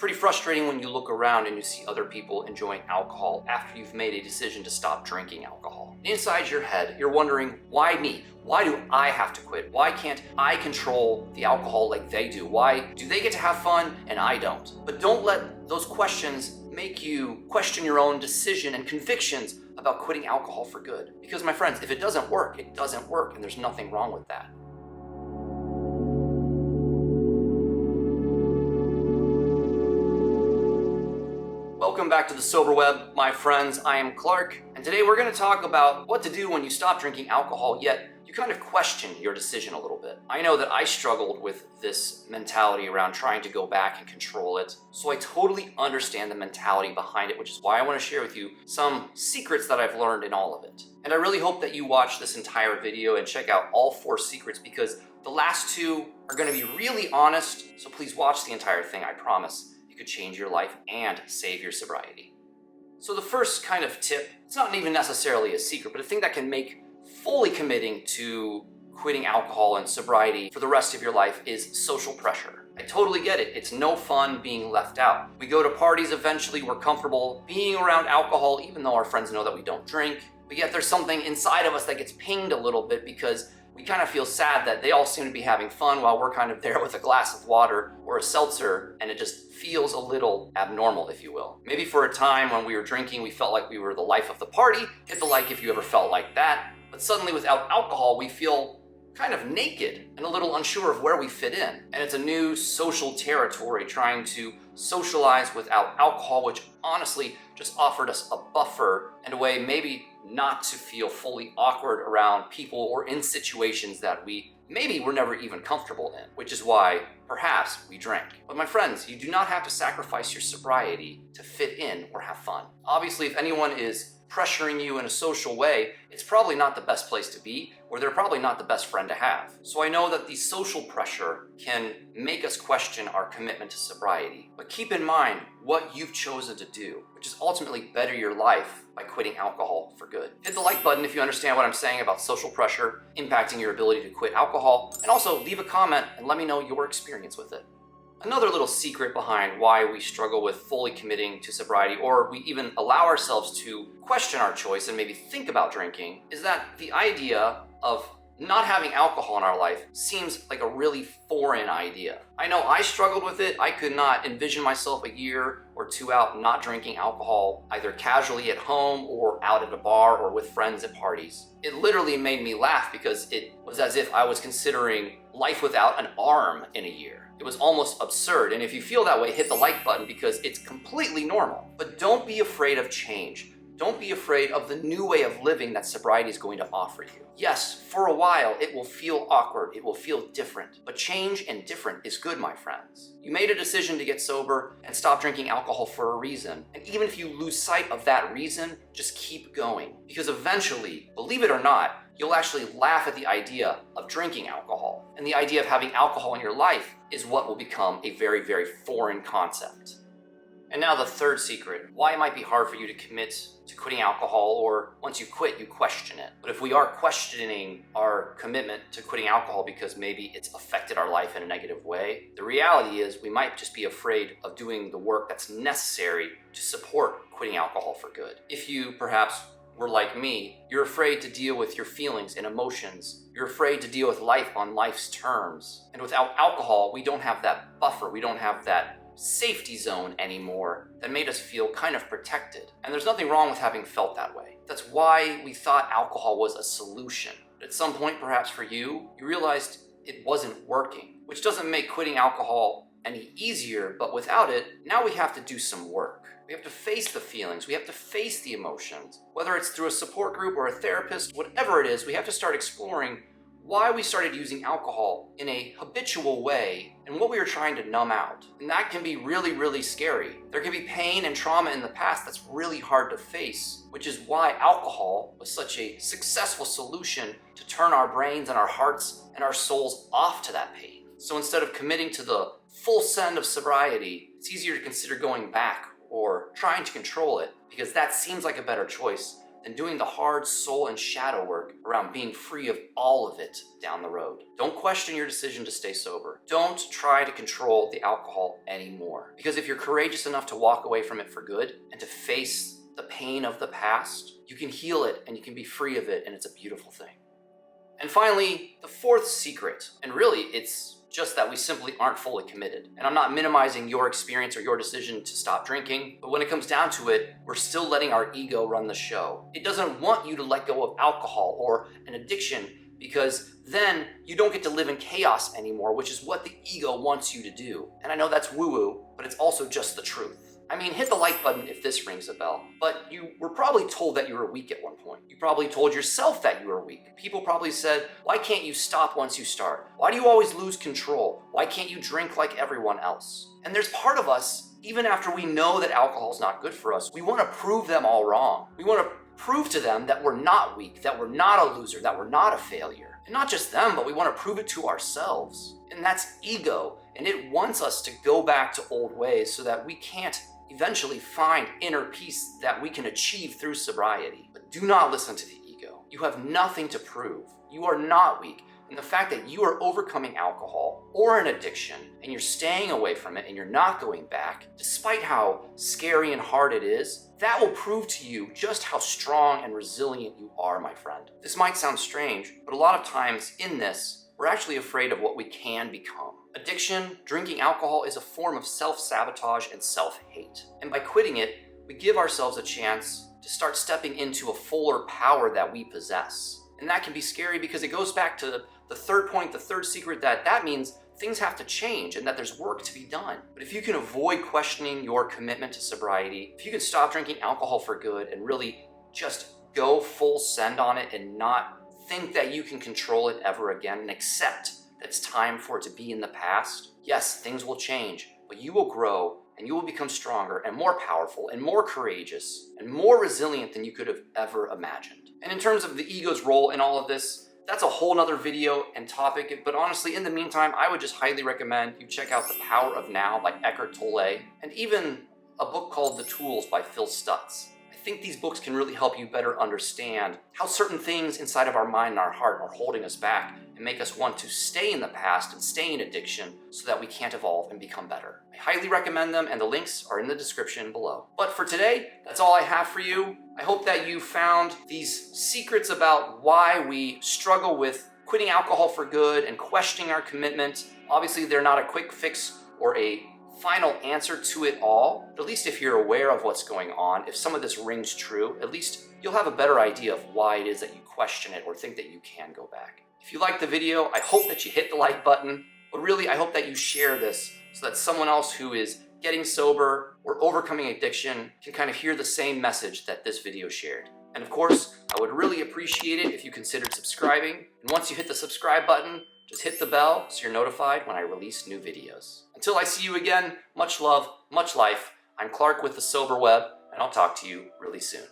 pretty frustrating when you look around and you see other people enjoying alcohol after you've made a decision to stop drinking alcohol. Inside your head, you're wondering, why me? Why do I have to quit? Why can't I control the alcohol like they do? Why do they get to have fun and I don't? But don't let those questions make you question your own decision and convictions about quitting alcohol for good. Because my friends, if it doesn't work, it doesn't work, and there's nothing wrong with that. Welcome back to the Sober Web, my friends. I am Clark, and today we're going to talk about what to do when you stop drinking alcohol, yet you kind of question your decision a little bit. I know that I struggled with this mentality around trying to go back and control it, so I totally understand the mentality behind it, which is why I want to share with you some secrets that I've learned in all of it. And I really hope that you watch this entire video and check out all 4 secrets, because the last 2 are going to be really honest, so please watch the entire thing. I promise you could change your life and save your sobriety. So the first kind of tip, it's not even necessarily a secret, but a thing that can make fully committing to quitting alcohol and sobriety for the rest of your life is social pressure. I totally get it. It's no fun being left out. We go to parties eventually, we're comfortable being around alcohol even though our friends know that we don't drink, but yet there's something inside of us that gets pinged a little bit because we kind of feel sad that they all seem to be having fun while we're kind of there with a glass of water or a seltzer, and it just feels a little abnormal, if you will. Maybe for a time when we were drinking, we felt like we were the life of the party. Hit the like if you ever felt like that. But suddenly without alcohol, we feel kind of naked and a little unsure of where we fit in. And it's a new social territory trying to socialize without alcohol, which honestly just offered us a buffer and a way maybe not to feel fully awkward around people or in situations that we maybe were never even comfortable in, which is why perhaps we drank. But my friends, you do not have to sacrifice your sobriety to fit in or have fun. Obviously, if anyone is pressuring you in a social way, it's probably not the best place to be, or they're probably not the best friend to have. So I know that the social pressure can make us question our commitment to sobriety, but keep in mind what you've chosen to do, which is ultimately better your life by quitting alcohol for good. Hit the like button if you understand what I'm saying about social pressure impacting your ability to quit alcohol, and also leave a comment and let me know your experience with it. Another little secret behind why we struggle with fully committing to sobriety, or we even allow ourselves to question our choice and maybe think about drinking, is that the idea of not having alcohol in our life seems like a really foreign idea. I know I struggled with it. I could not envision myself a year or 2 out not drinking alcohol, either casually at home or out at a bar or with friends at parties. It literally made me laugh because it was as if I was considering life without an arm in a year. It was almost absurd, and if you feel that way, hit the like button because it's completely normal. But don't be afraid of change. Don't be afraid of the new way of living that sobriety is going to offer you. Yes, for a while it will feel awkward, it will feel different, but change and different is good, my friends. You made a decision to get sober and stop drinking alcohol for a reason, and even if you lose sight of that reason, just keep going. Because eventually, believe it or not, you'll actually laugh at the idea of drinking alcohol. And the idea of having alcohol in your life is what will become a very, very foreign concept. And now the third secret, why it might be hard for you to commit to quitting alcohol, or once you quit, you question it. But if we are questioning our commitment to quitting alcohol because maybe it's affected our life in a negative way, the reality is we might just be afraid of doing the work that's necessary to support quitting alcohol for good. If you perhaps were like me, you're afraid to deal with your feelings and emotions. You're afraid to deal with life on life's terms. And without alcohol, we don't have that buffer. We don't have that safety zone anymore that made us feel kind of protected. And there's nothing wrong with having felt that way. That's why we thought alcohol was a solution. But at some point, perhaps for you, you realized it wasn't working, which doesn't make quitting alcohol any easier, but without it, now we have to do some work. We have to face the feelings, we have to face the emotions. Whether it's through a support group or a therapist, whatever it is, we have to start exploring why we started using alcohol in a habitual way and what we were trying to numb out. And that can be really, really scary. There can be pain and trauma in the past that's really hard to face, which is why alcohol was such a successful solution to turn our brains and our hearts and our souls off to that pain. So instead of committing to the full send of sobriety, it's easier to consider going back or trying to control it, because that seems like a better choice than doing the hard soul and shadow work around being free of all of it down the road. Don't question your decision to stay sober. Don't try to control the alcohol anymore. Because if you're courageous enough to walk away from it for good and to face the pain of the past, you can heal it and you can be free of it, and it's a beautiful thing. And finally, the fourth secret, and really it's just that we simply aren't fully committed. And I'm not minimizing your experience or your decision to stop drinking, but when it comes down to it, we're still letting our ego run the show. It doesn't want you to let go of alcohol or an addiction, because then you don't get to live in chaos anymore, which is what the ego wants you to do. And I know that's woo-woo, but it's also just the truth. I mean, hit the like button if this rings a bell, but you were probably told that you were weak at one point. You probably told yourself that you were weak. People probably said, why can't you stop once you start? Why do you always lose control? Why can't you drink like everyone else? And there's part of us, even after we know that alcohol is not good for us, we want to prove them all wrong. We want to prove to them that we're not weak, that we're not a loser, that we're not a failure. And not just them, but we want to prove it to ourselves. And that's ego. And it wants us to go back to old ways so that we can't eventually find inner peace that we can achieve through sobriety. But do not listen to the ego. You have nothing to prove. You are not weak. And the fact that you are overcoming alcohol or an addiction and you're staying away from it and you're not going back, despite how scary and hard it is, that will prove to you just how strong and resilient you are, my friend. This might sound strange, but a lot of times in this, we're actually afraid of what we can become. Addiction, drinking alcohol, is a form of self-sabotage and self-hate. And by quitting it, we give ourselves a chance to start stepping into a fuller power that we possess. And that can be scary because it goes back to the third point, the third secret, that means things have to change and that there's work to be done. But if you can avoid questioning your commitment to sobriety, if you can stop drinking alcohol for good and really just go full send on it and not think that you can control it ever again and accept that it's time for it to be in the past, yes, things will change, but you will grow and you will become stronger and more powerful and more courageous and more resilient than you could have ever imagined. And in terms of the ego's role in all of this, that's a whole nother video and topic, but honestly, in the meantime, I would just highly recommend you check out The Power of Now by Eckhart Tolle, and even a book called The Tools by Phil Stutz. I think these books can really help you better understand how certain things inside of our mind and our heart are holding us back and make us want to stay in the past and stay in addiction so that we can't evolve and become better. I highly recommend them, and the links are in the description below. But for today, that's all I have for you. I hope that you found these secrets about why we struggle with quitting alcohol for good and questioning our commitment. Obviously, they're not a quick fix or a final answer to it all, but at least if you're aware of what's going on, if some of this rings true, at least you'll have a better idea of why it is that you question it or think that you can go back. If you liked the video, I hope that you hit the like button, but really I hope that you share this so that someone else who is getting sober or overcoming addiction can kind of hear the same message that this video shared. And of course, I would really appreciate it if you considered subscribing. And once you hit the subscribe button, just hit the bell so you're notified when I release new videos. Until I see you again, much love, much life. I'm Clark with the Sober Web, and I'll talk to you really soon.